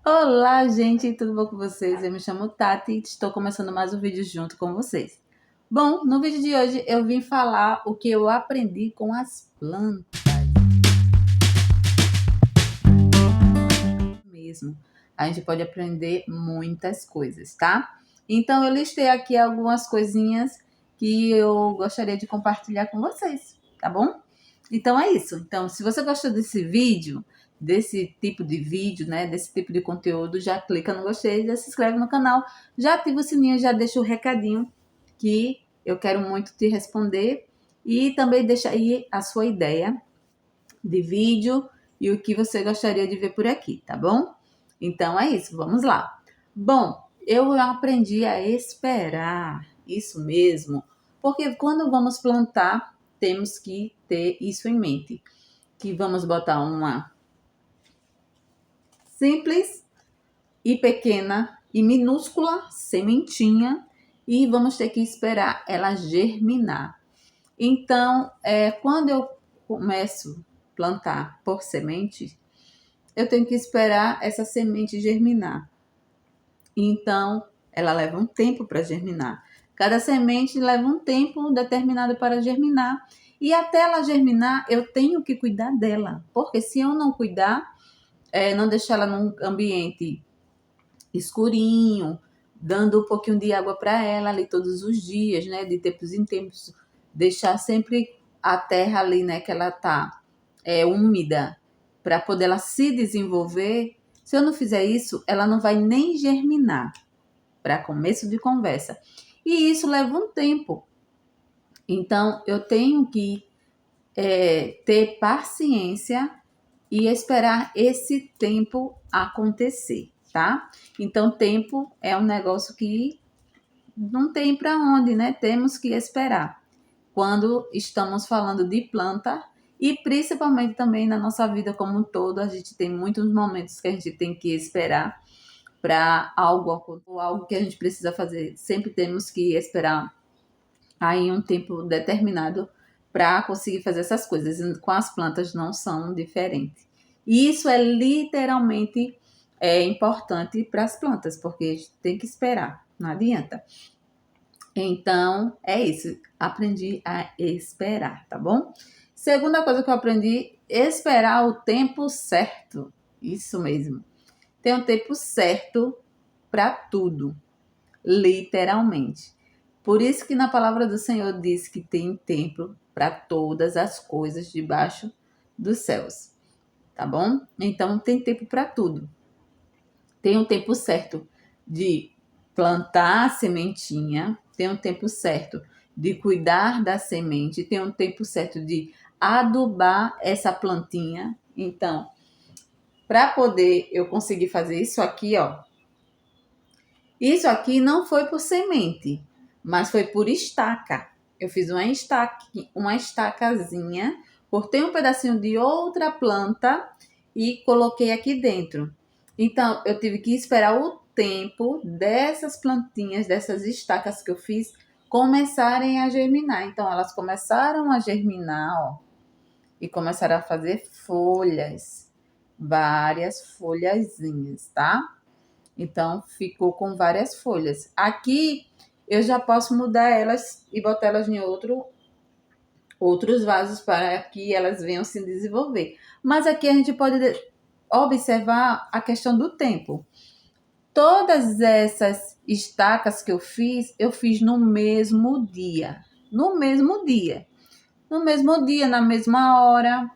Olá, gente, tudo bom com vocês? Eu me chamo Tati e estou começando mais um vídeo junto com vocês. Bom, no vídeo de hoje eu vim falar o que eu aprendi com as plantas mesmo. A gente pode aprender muitas coisas, tá? Então eu listei aqui algumas coisinhas que eu gostaria de compartilhar com vocês, tá bom? Então é isso. Então, se você gostou desse vídeo, desse tipo de vídeo, né, desse tipo de conteúdo, já clica no gostei, já se inscreve no canal, já ativa o sininho, já deixa o recadinho que eu quero muito te responder e também deixa aí a sua ideia de vídeo e o que você gostaria de ver por aqui, tá bom? Então é isso, vamos lá. Bom, eu aprendi a esperar, isso mesmo, porque quando vamos plantar, temos que ter isso em mente, que vamos botar uma simples e pequena e minúscula sementinha e vamos ter que esperar ela germinar. Então, quando eu começo a plantar por semente, eu tenho que esperar essa semente germinar. Então, ela leva um tempo para germinar. Cada semente leva um tempo determinado para germinar. E até ela germinar, eu tenho que cuidar dela. Porque se eu não cuidar, não deixar ela num ambiente escurinho, dando um pouquinho de água para ela ali todos os dias, né? De tempos em tempos. Deixar sempre a terra ali, né? Que ela tá úmida para poder ela se desenvolver. Se eu não fizer isso, ela não vai nem germinar, para começo de conversa. E isso leva um tempo. Então, eu tenho que ter paciência e esperar esse tempo acontecer, tá? Então, tempo é um negócio que não tem para onde, né? Temos que esperar. Quando estamos falando de planta e principalmente também na nossa vida como um todo, a gente tem muitos momentos que a gente tem que esperar para algo que a gente precisa fazer. Sempre temos que esperar aí um tempo determinado para conseguir fazer essas coisas. Com as plantas não são diferentes. E isso é literalmente importante para as plantas, porque a gente tem que esperar, não adianta. Então, é isso. Aprendi a esperar, tá bom? Segunda coisa que eu aprendi, esperar o tempo certo. Isso mesmo. Tem um tempo certo para tudo, literalmente. Por isso que na palavra do Senhor diz que tem tempo para todas as coisas debaixo dos céus, tá bom? Então tem tempo para tudo. Tem um tempo certo de plantar a sementinha, tem um tempo certo de cuidar da semente, tem um tempo certo de adubar essa plantinha. Então, para poder eu conseguir fazer isso aqui, ó, isso aqui não foi por semente, mas foi por estaca. Eu fiz uma estacazinha, cortei um pedacinho de outra planta e coloquei aqui dentro. Então, eu tive que esperar o tempo dessas plantinhas, dessas estacas que eu fiz, começarem a germinar. Então, elas começaram a germinar, ó, e começaram a fazer folhas, várias folhazinhas, tá? Então, ficou com várias folhas. Aqui, eu já posso mudar elas e botar elas em outros vasos para que elas venham se desenvolver. Mas aqui a gente pode observar a questão do tempo. Todas essas estacas que eu fiz no mesmo dia. No mesmo dia. No mesmo dia, na mesma hora.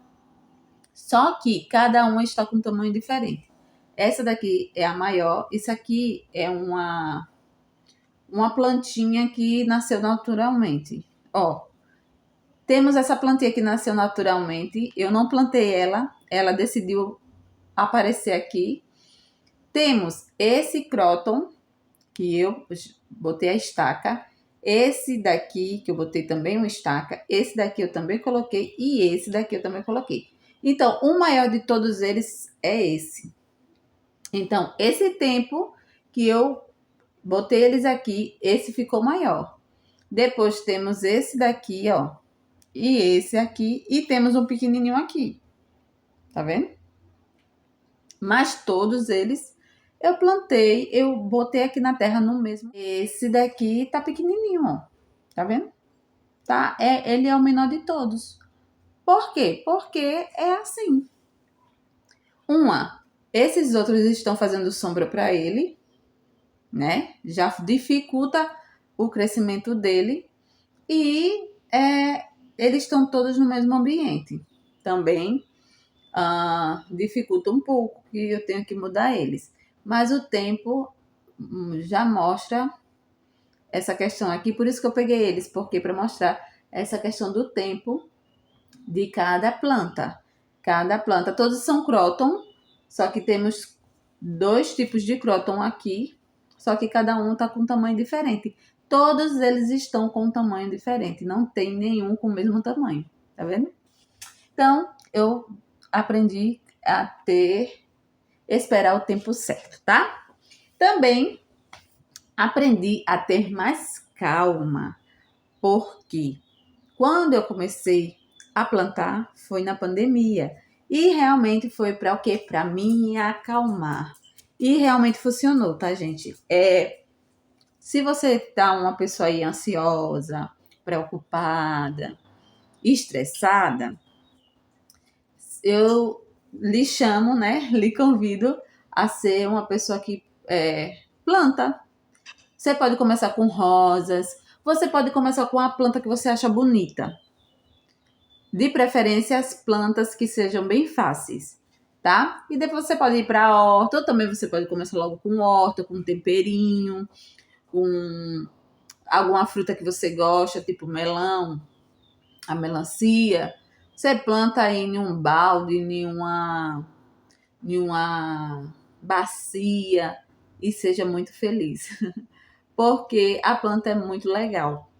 Só que cada uma está com um tamanho diferente. Essa daqui é a maior. Isso aqui é uma plantinha que nasceu naturalmente. Ó, temos essa plantinha que nasceu naturalmente. Eu não plantei ela, ela decidiu aparecer aqui. Temos esse croton, que eu botei a estaca. Esse daqui, que eu botei também uma estaca. Esse daqui eu também coloquei. E esse daqui eu também coloquei. Então, o maior de todos eles é esse. Então, esse tempo que eu botei eles aqui, esse ficou maior. Depois temos esse daqui, ó. E esse aqui. E temos um pequenininho aqui. Tá vendo? Mas todos eles Eu plantei, eu botei aqui na terra no mesmo. Esse daqui tá pequenininho, ó. Tá vendo? Tá? Ele é o menor de todos. Por quê? Porque é assim. Esses outros estão fazendo sombra para ele, né? Já dificulta o crescimento dele. E eles estão todos no mesmo ambiente. Também dificulta um pouco, que eu tenho que mudar eles. Mas o tempo já mostra essa questão aqui, por isso que eu peguei eles, porque para mostrar essa questão do tempo de cada planta. Cada planta, todos são cróton, só que temos 2 tipos de cróton aqui, só que cada um está com um tamanho diferente. Todos eles estão com um tamanho diferente, não tem nenhum com o mesmo tamanho, tá vendo? Então, eu aprendi a esperar o tempo certo, tá? Também aprendi a ter mais calma, porque quando eu comecei a plantar foi na pandemia e realmente foi para o quê? Para me acalmar. E realmente funcionou, tá, gente? Se você tá uma pessoa aí ansiosa, preocupada, estressada, eu lhe chamo, né? Lhe convido a ser uma pessoa que planta. Você pode começar com rosas, você pode começar com a planta que você acha bonita. De preferência, as plantas que sejam bem fáceis, tá? E depois você pode ir para a horta, ou também você pode começar logo com horta, com temperinho, com alguma fruta que você gosta, tipo melão, a melancia. Você planta aí em um balde, em uma bacia e seja muito feliz. Porque a planta é muito legal.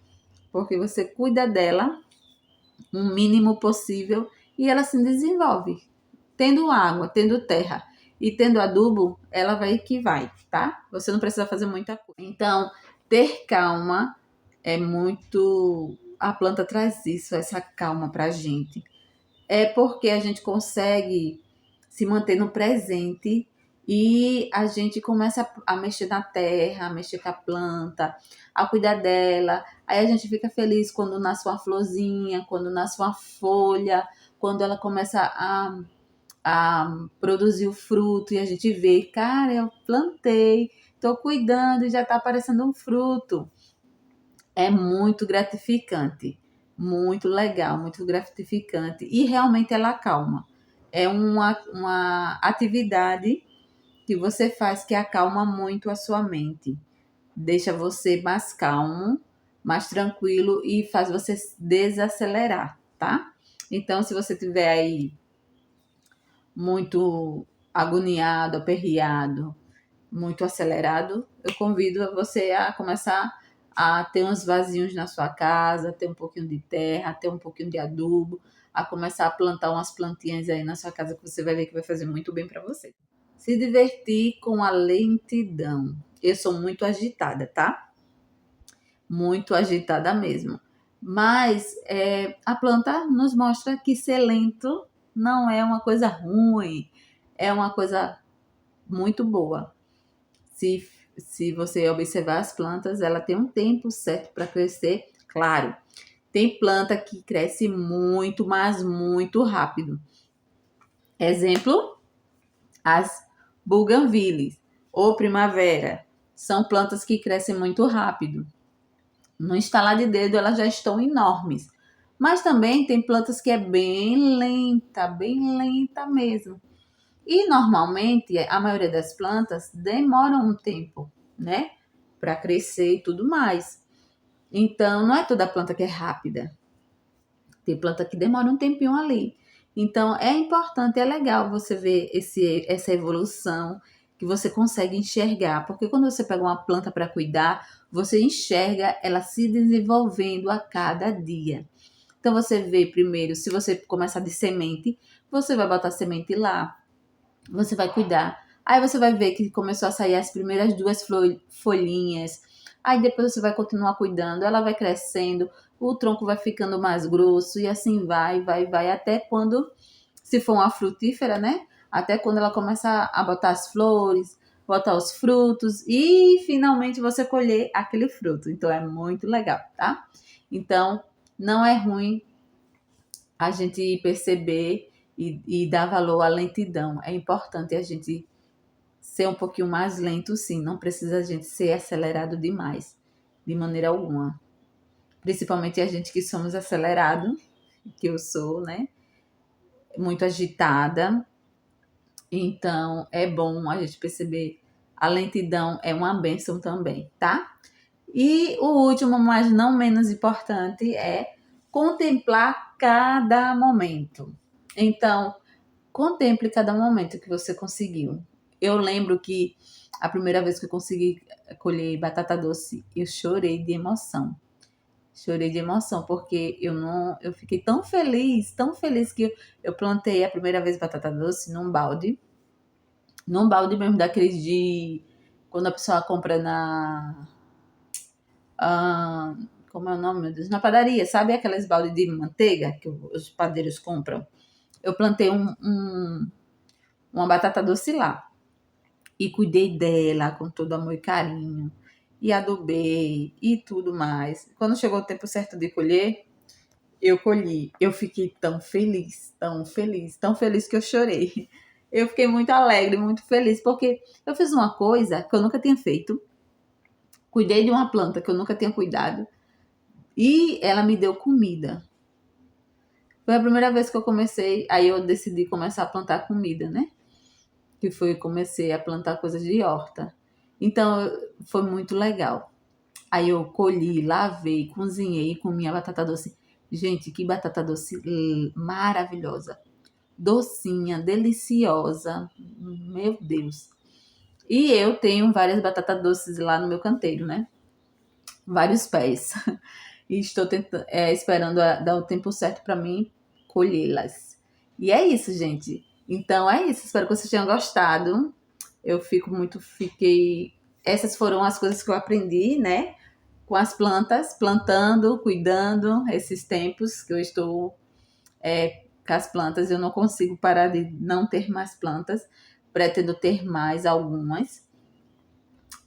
Porque você cuida dela o mínimo possível e ela se desenvolve. Tendo água, tendo terra e tendo adubo, ela vai que vai, tá? Você não precisa fazer muita coisa. Então, ter calma é muito. A planta traz isso, essa calma pra gente. É porque a gente consegue se manter no presente e a gente começa a mexer na terra, a mexer com a planta, a cuidar dela. Aí a gente fica feliz quando nasce uma florzinha, quando nasce uma folha, quando ela começa a produzir o fruto e a gente vê, cara, eu plantei, tô cuidando e já tá aparecendo um fruto. É muito gratificante, muito legal, muito gratificante e realmente ela acalma. É uma atividade que você faz que acalma muito a sua mente, deixa você mais calmo, mais tranquilo e faz você desacelerar, tá? Então, se você tiver aí muito agoniado, aperreado, muito acelerado, eu convido você a começar a ter uns vasinhos na sua casa, ter um pouquinho de terra, ter um pouquinho de adubo, a começar a plantar umas plantinhas aí na sua casa que você vai ver que vai fazer muito bem para você. Se divertir com a lentidão. Eu sou muito agitada, tá? Muito agitada mesmo. Mas a planta nos mostra que ser lento não é uma coisa ruim, é uma coisa muito boa. Se você observar as plantas, ela tem um tempo certo para crescer, claro. Tem planta que cresce muito, mas muito rápido. Exemplo, as buganvílias ou primavera. São plantas que crescem muito rápido. No estalar de dedo, elas já estão enormes. Mas também tem plantas que é bem lenta mesmo. E normalmente a maioria das plantas demoram um tempo, né, para crescer e tudo mais. Então não é toda planta que é rápida. Tem planta que demora um tempinho ali. Então é importante, é legal você ver essa evolução que você consegue enxergar, porque quando você pega uma planta para cuidar, você enxerga ela se desenvolvendo a cada dia. Então você vê primeiro, se você começar de semente, você vai botar semente lá, você vai cuidar. Aí você vai ver que começou a sair as primeiras 2 folhinhas. Aí depois você vai continuar cuidando, ela vai crescendo, o tronco vai ficando mais grosso e assim vai, até quando, se for uma frutífera, né? Até quando ela começa a botar as flores, botar os frutos e finalmente você colher aquele fruto. Então é muito legal, tá? Então não é ruim a gente perceber e dar valor à lentidão. É importante a gente ser um pouquinho mais lento, sim. Não precisa a gente ser acelerado demais, de maneira alguma. Principalmente a gente que somos acelerados, que eu sou, né? Muito agitada. Então é bom a gente perceber a lentidão é uma bênção também, tá? E o último, mas não menos importante, é contemplar cada momento. Então, contemple cada momento que você conseguiu. Eu lembro que a primeira vez que eu consegui colher batata doce, eu chorei de emoção. Chorei de emoção, porque eu fiquei tão feliz que eu plantei a primeira vez batata doce num balde mesmo daqueles de quando a pessoa compra ah, como é o nome, meu Deus? Na padaria, sabe aquelas balde de manteiga que os padeiros compram? Eu plantei uma batata doce lá e cuidei dela com todo amor e carinho e adubei e tudo mais. Quando chegou o tempo certo de colher, eu colhi. Eu fiquei tão feliz, tão feliz, tão feliz que eu chorei. Eu fiquei muito alegre, muito feliz, porque eu fiz uma coisa que eu nunca tinha feito. Cuidei de uma planta que eu nunca tinha cuidado e ela me deu comida. Foi a primeira vez que eu comecei, aí eu decidi começar a plantar comida, né? Que foi comecei a plantar coisas de horta. Então foi muito legal. Aí eu colhi, lavei, cozinhei com minha batata doce. Gente, que batata doce maravilhosa. Docinha, deliciosa. Meu Deus. E eu tenho várias batatas doces lá no meu canteiro, né? Vários pés. E estou esperando dar o tempo certo para mim colhê-las. E é isso, gente. Então é isso. Espero que vocês tenham gostado. Eu fiquei. Essas foram as coisas que eu aprendi, né? Com as plantas, plantando, cuidando, esses tempos que eu estou com as plantas. Eu não consigo parar de não ter mais plantas. Pretendo ter mais algumas.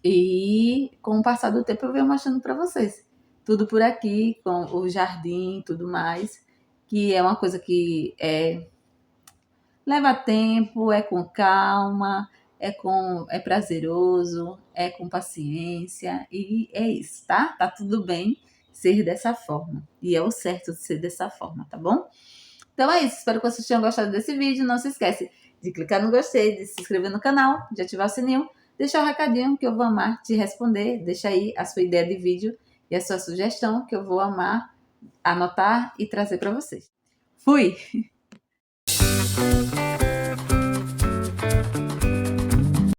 E com o passar do tempo eu venho mostrando para vocês. Tudo por aqui, com o jardim e tudo mais, que é uma coisa que leva tempo, é com calma, é prazeroso, é com paciência e é isso, tá? Tá tudo bem ser dessa forma. E é o certo de ser dessa forma, tá bom? Então é isso, espero que vocês tenham gostado desse vídeo. Não se esquece de clicar no gostei, de se inscrever no canal, de ativar o sininho, deixar um recadinho que eu vou amar te responder. Deixa aí a sua ideia de vídeo e a sua sugestão que eu vou amar anotar e trazer para vocês. Fui!